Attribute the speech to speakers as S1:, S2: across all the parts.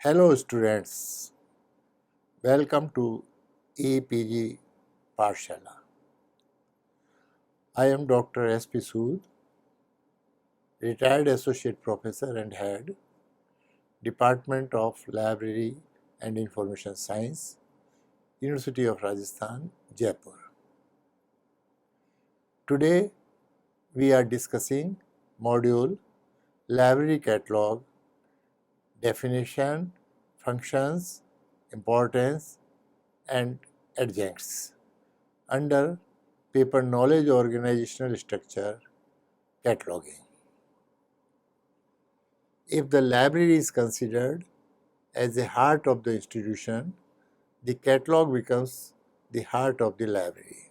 S1: Hello students, welcome to EPG Parshala. I am Dr. S.P. Sood, retired Associate Professor and Head, Department of Library and Information Science, University of Rajasthan, Jaipur. Today we are discussing module Library Catalog, Definition, Functions, Importance and Adjuncts under paper Knowledge Organizational Structure, Cataloguing. If the library is considered as the heart of the institution, the catalog becomes the heart of the library.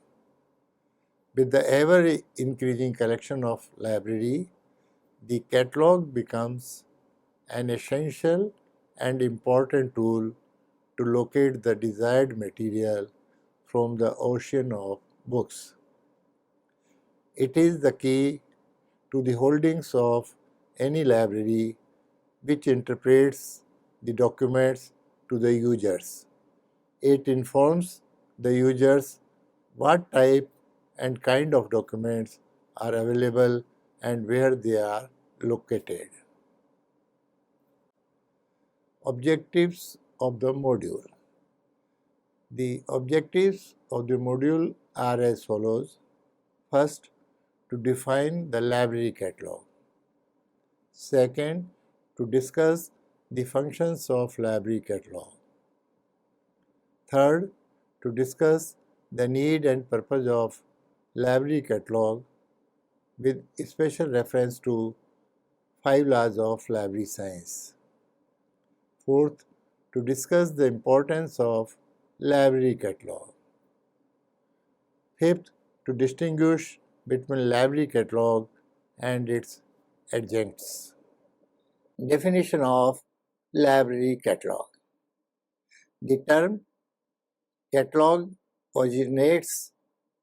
S1: With the ever-increasing collection of library, the catalog becomes an essential and important tool to locate the desired material from the ocean of books. It is the key to the holdings of any library which interprets the documents to the users. It informs the users what type and kind of documents are available and where they are located. Objectives of the module. The objectives of the module are as follows. First, to define the library catalog. Second, to discuss the functions of library catalog. Third, to discuss the need and purpose of library catalog with special reference to 5 laws of library science. Fourth, to discuss the importance of library catalog. Fifth, to distinguish between library catalog and its adjuncts. Definition of library catalog. The term catalog originates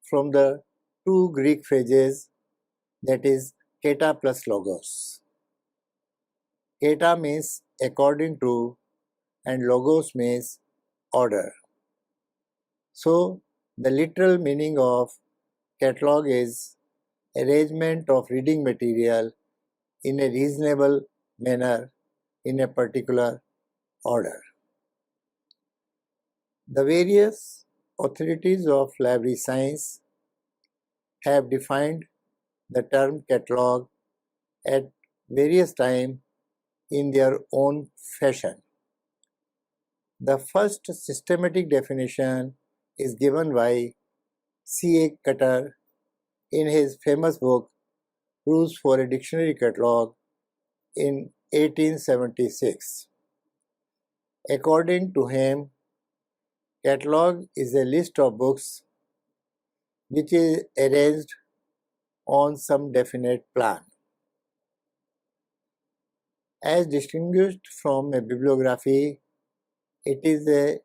S1: from the two Greek phrases, that is kata plus logos. Kata means according to and logos means order. So the literal meaning of catalog is arrangement of reading material in a reasonable manner in a particular order. The various authorities of library science have defined the term catalog at various times in their own fashion. The first systematic definition is given by C.A. Cutter in his famous book Rules for a Dictionary Catalog in 1876. According to him, catalog is a list of books which is arranged on some definite plan. As distinguished from a bibliography, it is a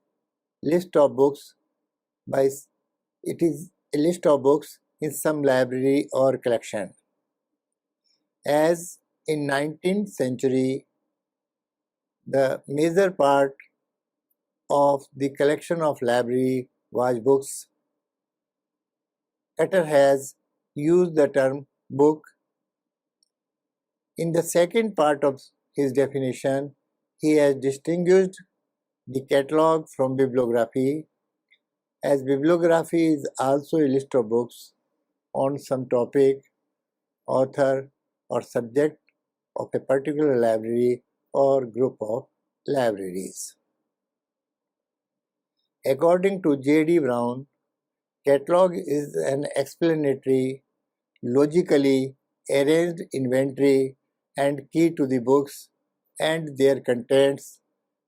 S1: list of books in some library or collection. As in 19th century, the major part of the collection of library was books. Cutter has used the term book. In the second part of his definition, he has distinguished the catalog from bibliography, as bibliography is also a list of books on some topic, author or subject of a particular library or group of libraries. According to J.D. Brown, catalog is an explanatory, logically arranged inventory and key to the books and their contents,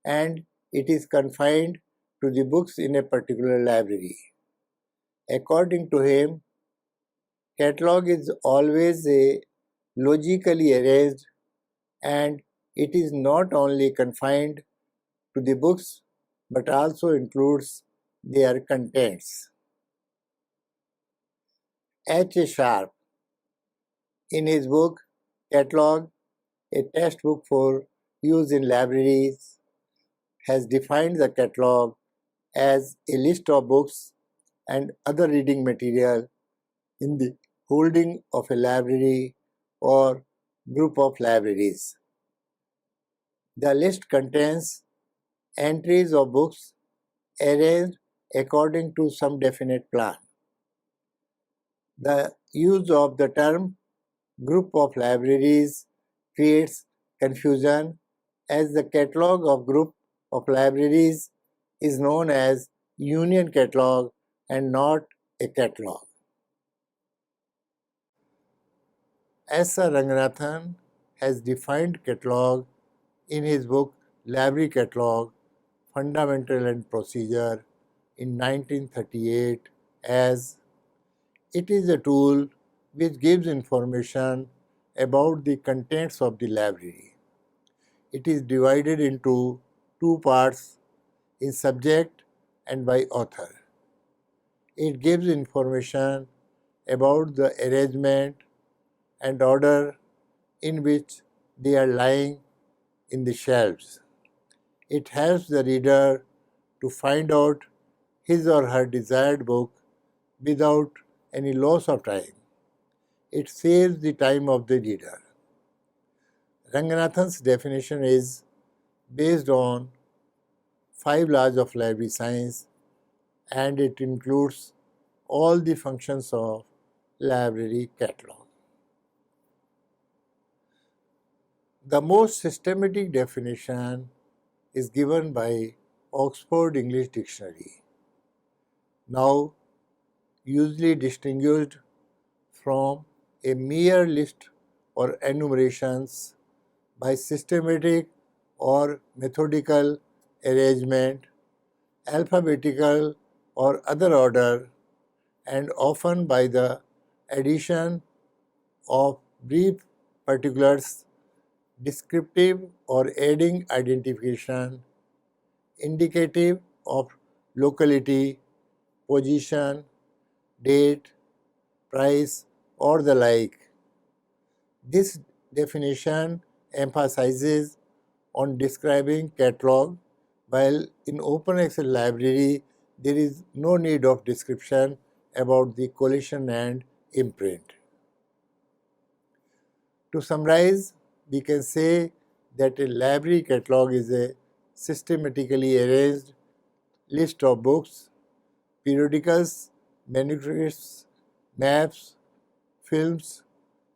S1: and it is confined to the books in a particular library. According to him, catalog is always a logically arranged and it is not only confined to the books but also includes their contents. H. A. Sharp, in his book Catalogue, a textbook for use in libraries, has defined the catalogue as a list of books and other reading material in the holding of a library or group of libraries. The list contains entries of books arranged according to some definite plan. The use of the term group of libraries creates confusion, as the catalogue of group of libraries is known as union catalogue and not a catalogue. S. R. Ranganathan has defined catalogue in his book Library Catalogue, Fundamental and Procedure in 1938 as it is a tool which gives information about the contents of the library. It is divided into two parts, in subject and by author. It gives information about the arrangement and order in which they are lying in the shelves. It helps the reader to find out his or her desired book without any loss of time. It saves the time of the reader. Ranganathan's definition is based on 5 laws of library science, and it includes all the functions of library catalog. The most systematic definition is given by Oxford English Dictionary, now usually distinguished from a mere list or enumerations by systematic or methodical arrangement, alphabetical or other order, and often by the addition of brief particulars descriptive or adding identification, indicative of locality, position, date, price, or the like. This definition emphasizes on describing catalog, while in open access library there is no need of description about the collection and imprint. To summarize, we can say that a library catalog is a systematically arranged list of books, periodicals, manuscripts, maps, films,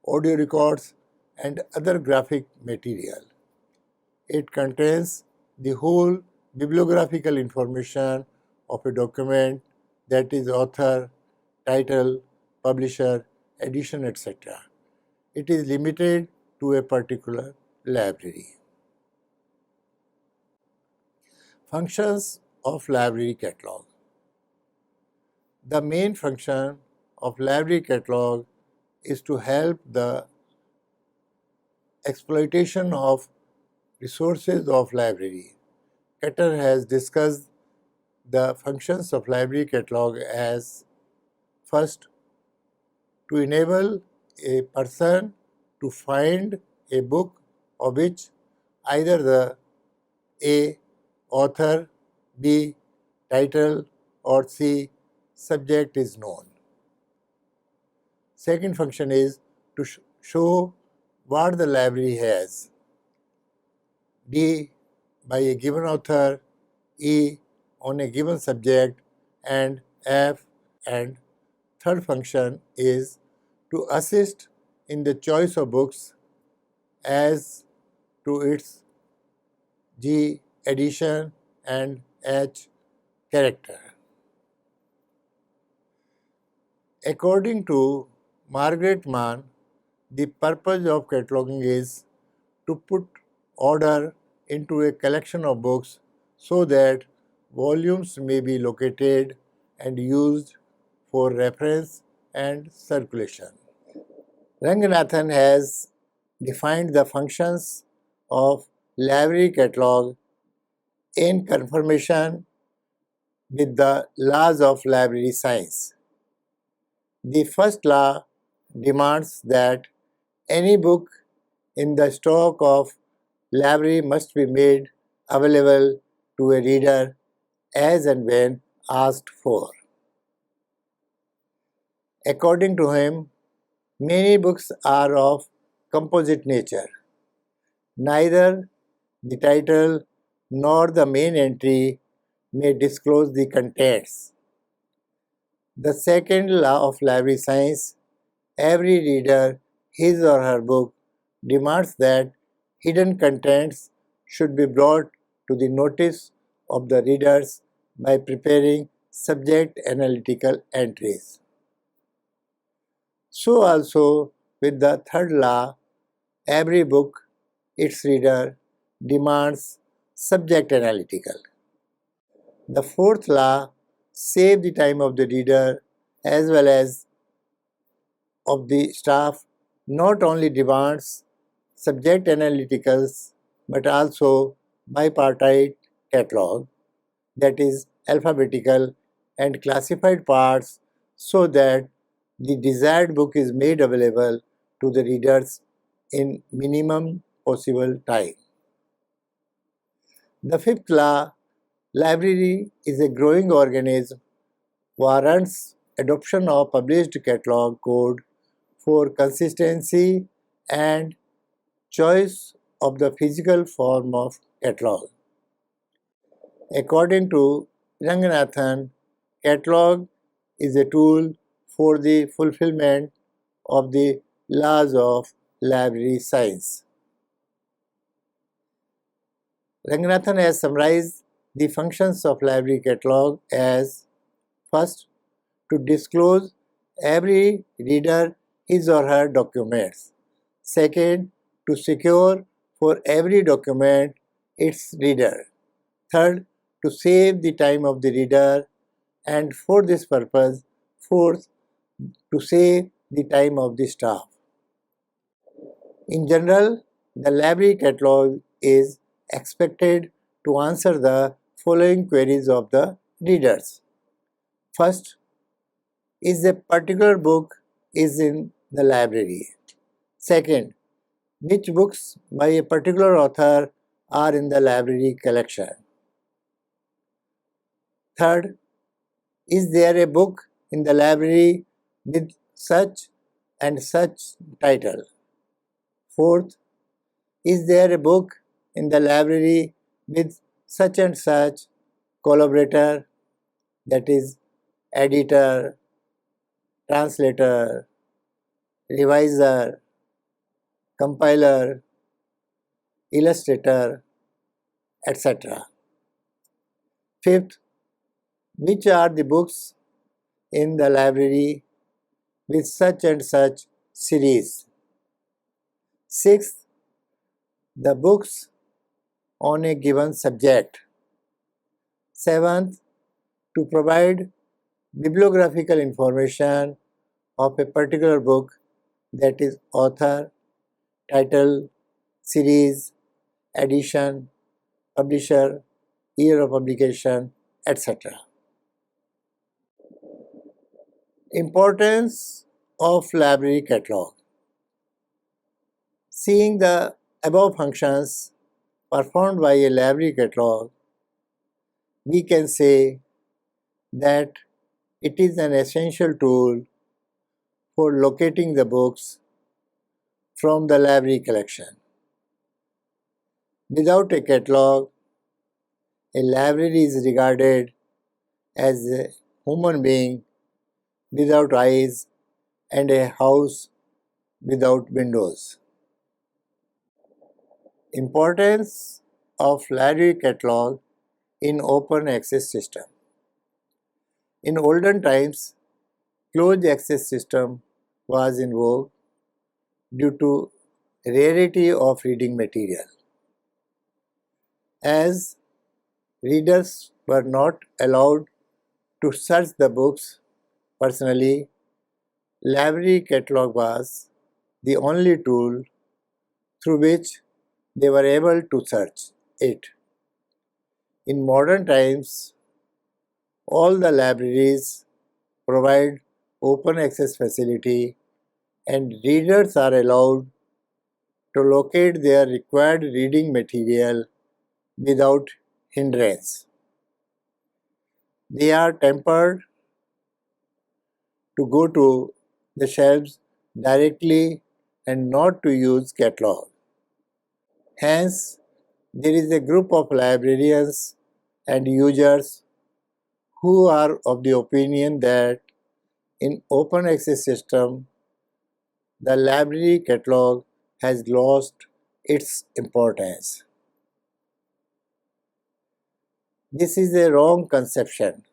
S1: audio records, and other graphic material. It contains the whole bibliographical information of a document, that is author, title, publisher, edition, etc. It is limited to a particular library. Functions of library catalog. The main function of library catalog is to help the exploitation of resources of library. Keter has discussed the functions of library catalog as: first, to enable a person to find a book of which either the A. author, B. title, or C. subject is known. Second function is to show what the library has. D. by a given author, E. on a given subject, and F. and third function is to assist in the choice of books as to its G. edition and H. character. According to Margaret Mann, the purpose of cataloging is to put order into a collection of books so that volumes may be located and used for reference and circulation. Ranganathan has defined the functions of library catalog in conformation with the laws of library science. The first law demands that any book in the stock of library must be made available to a reader as and when asked for. According to him, many books are of composite nature. Neither the title nor the main entry may disclose the contents. The second law of library science, every reader, his or her book, demands that hidden contents should be brought to the notice of the readers by preparing subject analytical entries. So also with the third law, every book, its reader, demands subject analytical. The fourth law, save the time of the reader as well as of the staff, not only demands subject analyticals but also bipartite catalog, that is alphabetical and classified parts, so that the desired book is made available to the readers in minimum possible time. The fifth law, library is a growing organism, warrants adoption of published catalog code for consistency and choice of the physical form of catalog. According to Ranganathan, catalog is a tool for the fulfillment of the laws of library science. Ranganathan has summarized the functions of library catalog as: first, to disclose every reader his or her documents. Second, to secure for every document its reader. Third, to save the time of the reader, and for this purpose, fourth, to save the time of the staff. In general, the library catalog is expected to answer the following queries of the readers. First, is a particular book is in the library? Second, which books by a particular author are in the library collection? Third, is there a book in the library with such and such title? Fourth, is there a book in the library with such and such collaborator, that is editor, translator, reviser, compiler, illustrator, etc. Fifth, which are the books in the library with such and such series? Sixth, the books on a given subject. Seventh, to provide bibliographical information of a particular book, that is author, title, series, edition, publisher, year of publication, etc. Importance of library catalog. Seeing the above functions performed by a library catalog, we can say that it is an essential tool for locating the books from the library collection. Without a catalog, a library is regarded as a human being without eyes and a house without windows. Importance of library catalog in open access system. In olden times, closed access system was in vogue due to rarity of reading material. As readers were not allowed to search the books personally, library catalog was the only tool through which they were able to search it. In modern times, all the libraries provide open access facility and readers are allowed to locate their required reading material without hindrance. They are tempered to go to the shelves directly and not to use catalog. Hence, there is a group of librarians and users who are of the opinion that in open access system, the library catalog has lost its importance. This is a wrong conception.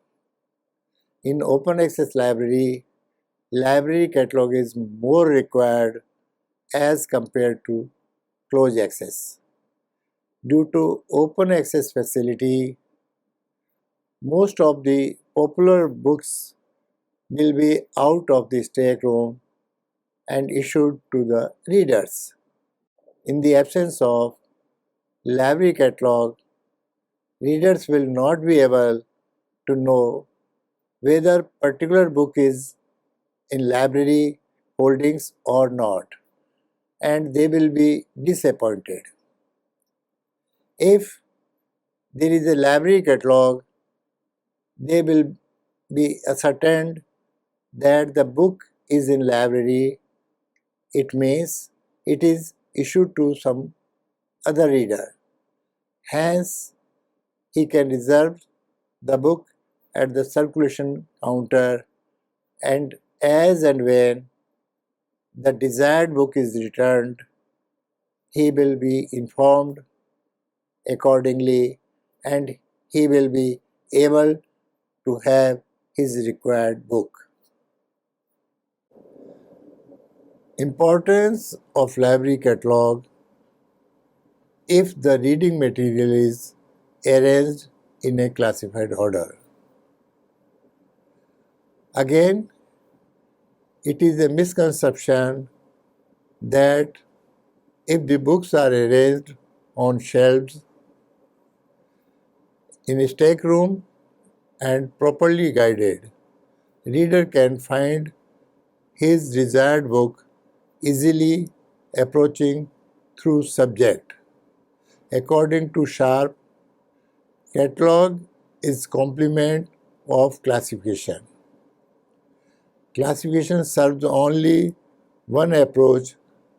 S1: In open access library catalog is more required as compared to closed access. Due to open access facility, most of the popular books will be out of the stack room and issued to the readers. In the absence of library catalog, readers will not be able to know whether particular book is in library holdings or not, and they will be disappointed. If there is a library catalog, they will be ascertained that the book is in library. It means it is issued to some other reader. Hence, he can reserve the book at the circulation counter, and as and when the desired book is returned, he will be informed accordingly and he will be able to have his required book. Importance of library catalog: if the reading material is arranged in a classified order. Again, it is a misconception that if the books are arranged on shelves in a stack room and properly guided, reader can find his desired book easily approaching through subject. According to Sharp, catalog is complement of classification. Classification serves only one approach,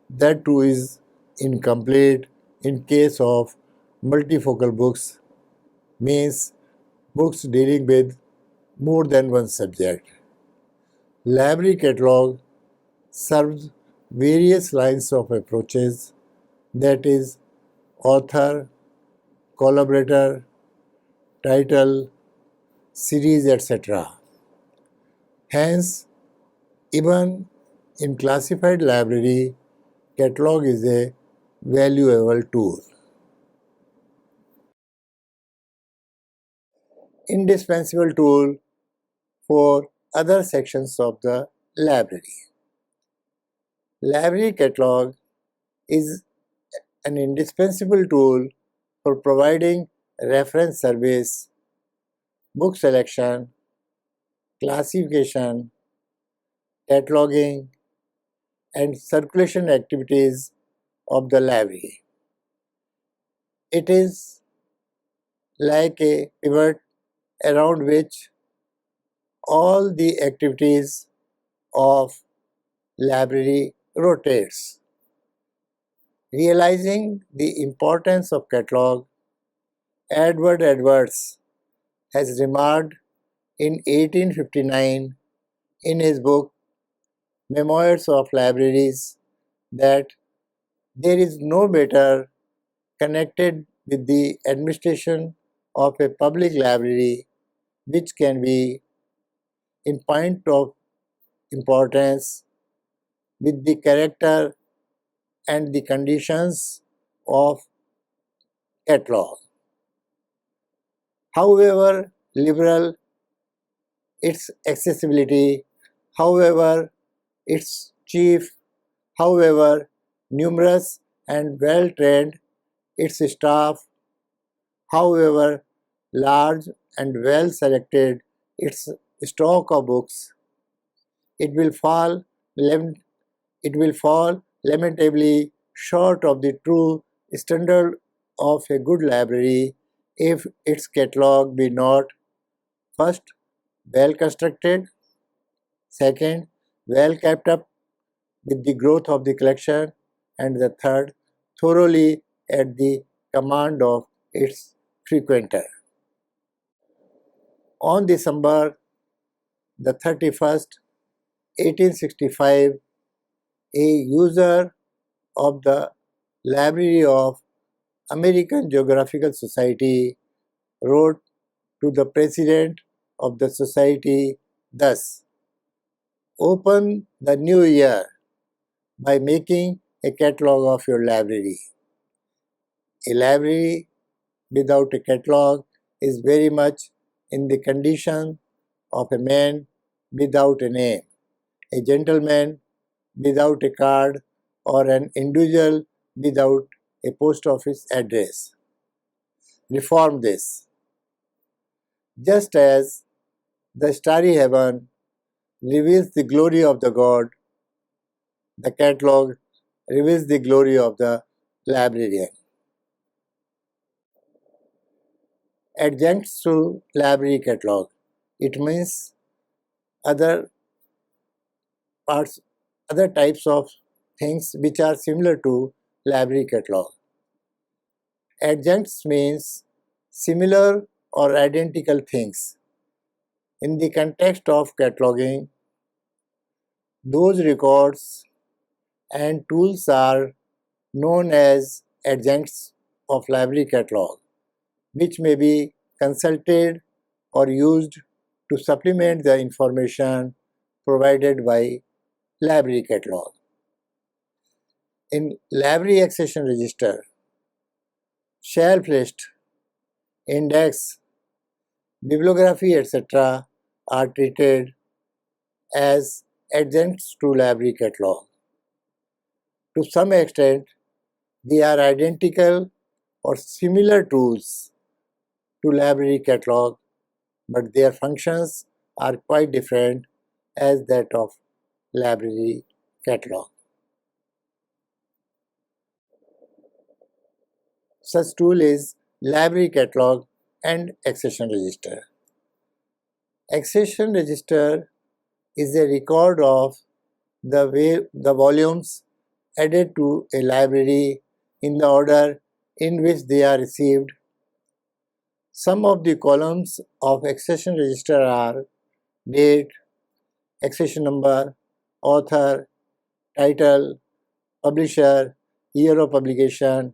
S1: that too is incomplete in case of multifocal books, means books dealing with more than one subject. Library catalog serves various lines of approaches, that is, author, collaborator, title, series, etc. Hence, even in classified library, catalog is a valuable tool. Indispensable tool for other sections of the library. Library catalog is an indispensable tool for providing reference service, book selection, classification, cataloging, and circulation activities of the library. It is like a pivot around which all the activities of library rotates. Realizing the importance of catalog, Edward Edwards has remarked in 1859 in his book Memoirs of Libraries that there is no better connected with the administration of a public library which can be in point of importance with the character and the conditions of catalog. However liberal its accessibility, however its chief, however numerous and well trained its staff, however large and well selected its stock of books, it will fall lamentably short of the true standard of a good library if its catalog be not first well constructed, second well kept up with the growth of the collection, and the third thoroughly at the command of its frequenter. On December 31st, 1865, a user of the Library of American Geographical Society wrote to the president of the society thus: "Open the new year by making a catalog of your library." A library without a catalog is very much in the condition of a man without a name, a gentleman without a card, or an individual without a post office address. Reform this. Just as the starry heaven reveals the glory of the God, the catalog reveals the glory of the librarian. Adjuncts to library catalog. It means other parts, other types of things which are similar to library catalog. Adjuncts means similar or identical things. In the context of cataloging, those records and tools are known as adjuncts of library catalog, which may be consulted or used to supplement the information provided by library catalog. In library accession register, shelf list, index, bibliography, etc. are treated as adjuncts to library catalog. To some extent, they are identical or similar tools to library catalog, but their functions are quite different as that of library catalog. Such tool is library catalog and accession register. Accession register is a record of the volumes added to a library in the order in which they are received. Some of the columns of accession register are date, accession number, author, title, publisher, year of publication,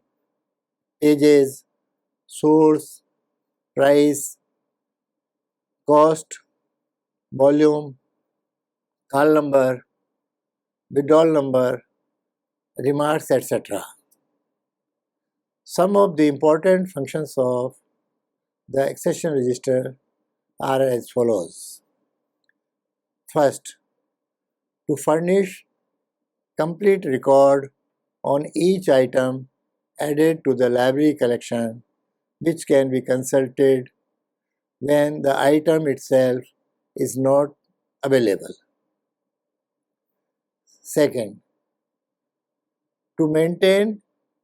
S1: pages, source, price, cost, volume, call number, withdrawal number, remarks, etc. Some of the important functions of the accession register are as follows. First, to furnish complete record on each item added to the library collection, which can be consulted when the item itself is not available. Second, to maintain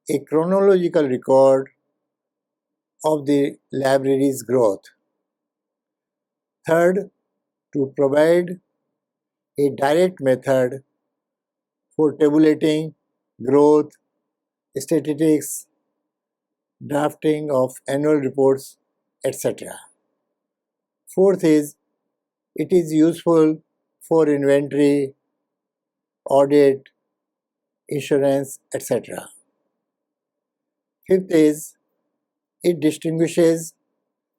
S1: a chronological record of the library's growth. Third, to provide a direct method for tabulating growth, statistics, drafting of annual reports, etc. Fourth is, it is useful for inventory, audit, insurance, etc. Fifth is, it distinguishes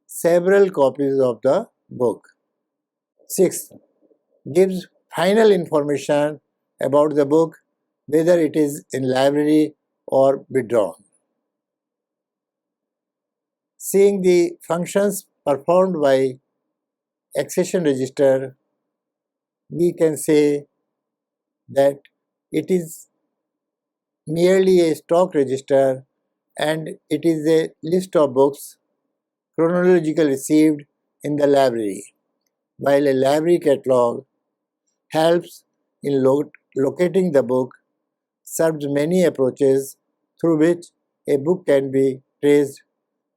S1: several copies of the book. Sixth, gives final information about the book, whether it is in library or withdrawn. Seeing the functions performed by accession register, we can say that it is merely a stock register and it is a list of books chronologically received in the library, while a library catalog helps in locating the book, serves many approaches through which a book can be traced,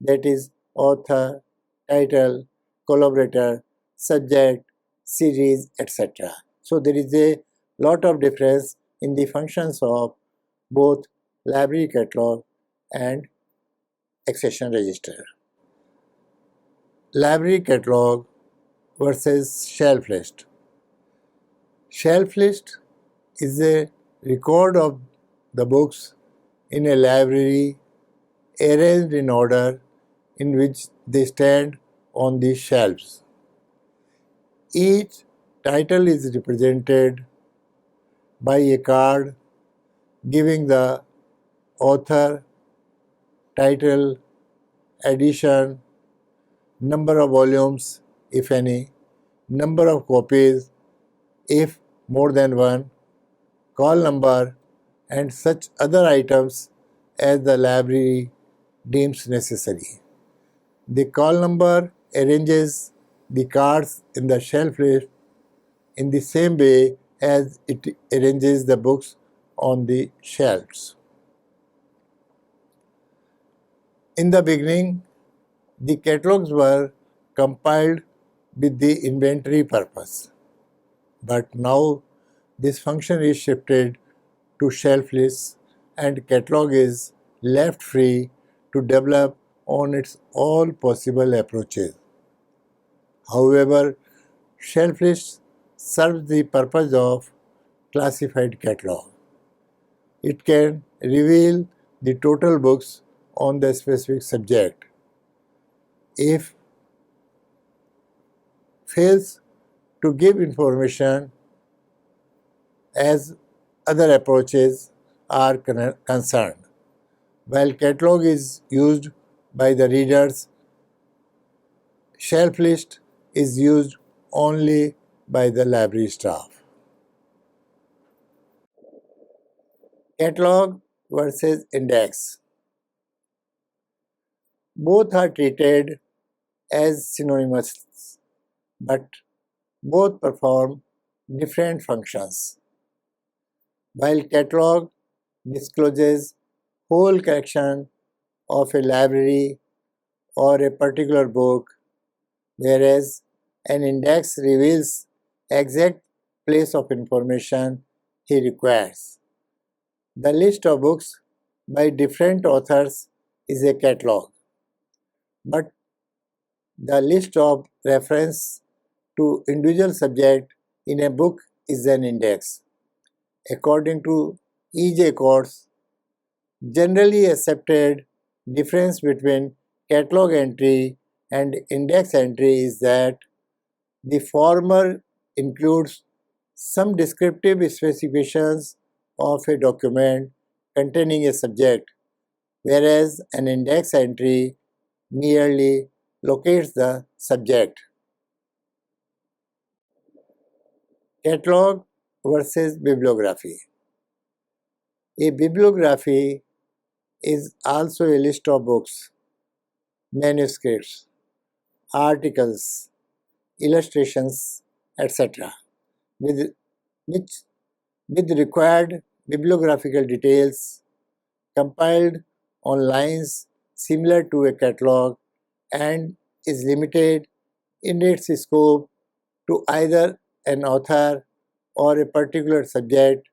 S1: that is, author, title, collaborator, subject, series, etc. So there is a lot of difference in the functions of both library catalog and accession register. Library catalog versus shelf list. Shelf list is a record of the books in a library arranged in order in which they stand on the shelves. Each title is represented by a card giving the author, title, edition, number of volumes, if any, number of copies, if more than one, call number, and such other items as the library deems necessary. The call number arranges the cards in the shelf list in the same way as it arranges the books on the shelves. In the beginning, the catalogs were compiled with the inventory purpose, but now this function is shifted to shelf lists and catalog is left free to develop on its all possible approaches. However, shelf list serves the purpose of classified catalog. It can reveal the total books on the specific subject. If fails to give information as other approaches are concerned. While catalog is used by the readers, shelf list is used only by the library staff. Catalog versus index. Both are treated as synonymous, but both perform different functions. While catalog discloses whole collection of a library or a particular book, whereas an index reveals exact place of information he requires. The list of books by different authors is a catalog, but the list of reference to individual subject in a book is an index. According to E.J. Courts, generally accepted difference between catalog entry and index entry is that the former includes some descriptive specifications of a document containing a subject, whereas an index entry merely locates the subject. Catalog versus bibliography. A bibliography is also a list of books, manuscripts, articles, illustrations, etc., with, which, with required bibliographical details compiled on lines similar to a catalog and is limited in its scope to either an author or a particular subject,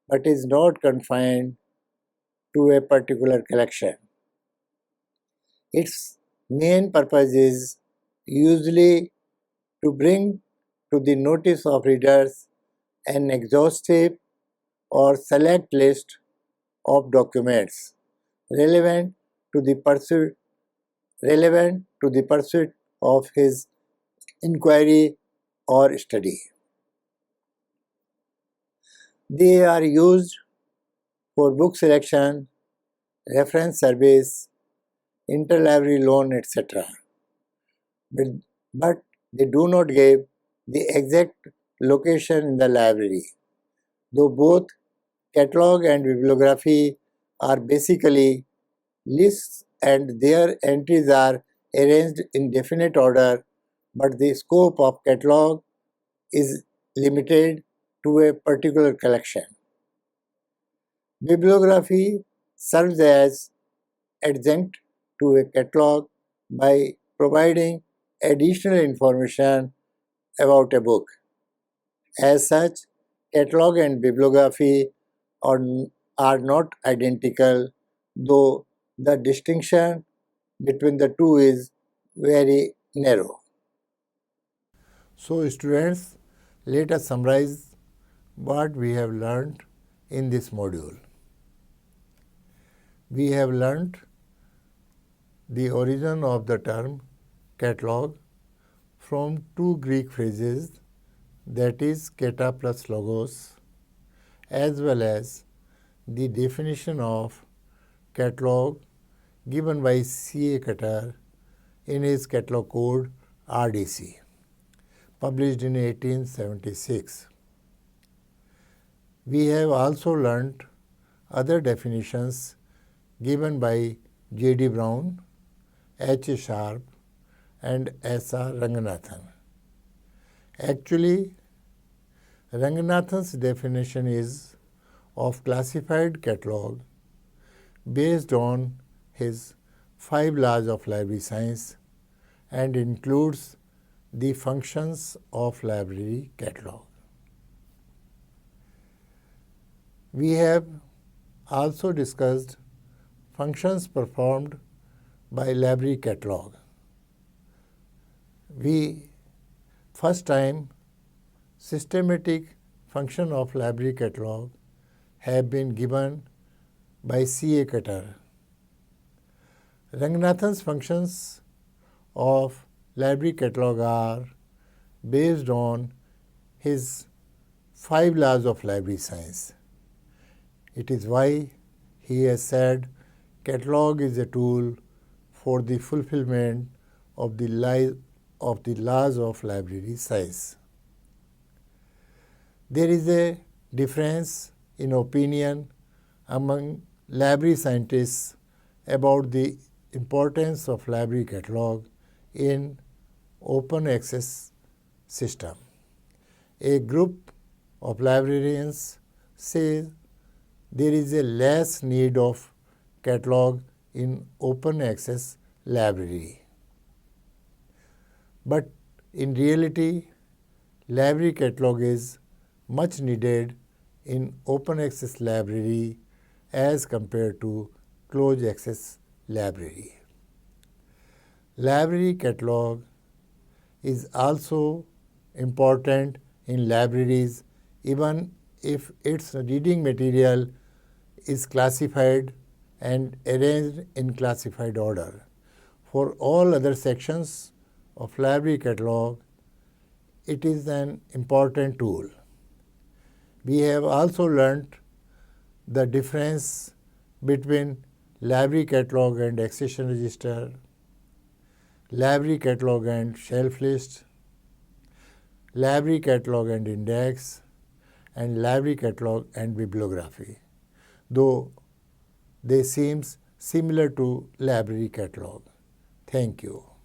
S1: but is not confined to a particular collection. Its main purpose is usually to bring to the notice of readers an exhaustive or select list of documents relevant to the pursuit of his inquiry or study. They are used for book selection, reference service, interlibrary loan, etc. But they do not give the exact location in the library, though both catalog and bibliography are basically lists and their entries are arranged in definite order, but the scope of catalog is limited to a particular collection. Bibliography serves as adjunct to a catalog by providing additional information about a book. As such, catalog and bibliography are, are not identical, though the distinction between the two is very narrow. So, students, let us summarize what we have learned in this module. We have learned the origin of the term catalog from two Greek phrases, that is kata plus logos, as well as the definition of catalog given by C.A. Qatar in his catalog code RDC, published in 1876. We have also learnt other definitions given by J.D. Brown, H. A. Sharp, and S. R. Ranganathan. Actually, Ranganathan's definition is of classified catalog based on his 5 laws of library science and includes the functions of library catalog. We have also discussed functions performed by library catalog. We first time systematic function of library catalog have been given by C.A. Qatar. Ranganathan's functions of library catalog are based on his 5 laws of library science. It is why he has said catalog is a tool for the fulfillment of the laws of library science. There is a difference in opinion among library scientists about the importance of library catalog in open access system. A group of librarians say there is a less need of catalog in open access library. But in reality, library catalog is much needed in open access library as compared to closed access library. Library catalog is also important in libraries even if its reading material is classified and arranged in classified order. For all other sections of library catalog, it is an important tool. We have also learnt the difference between library catalog and accession register, library catalog and shelf list, library catalog and index, and library catalog and bibliography, though they seem similar to library catalog. Thank you.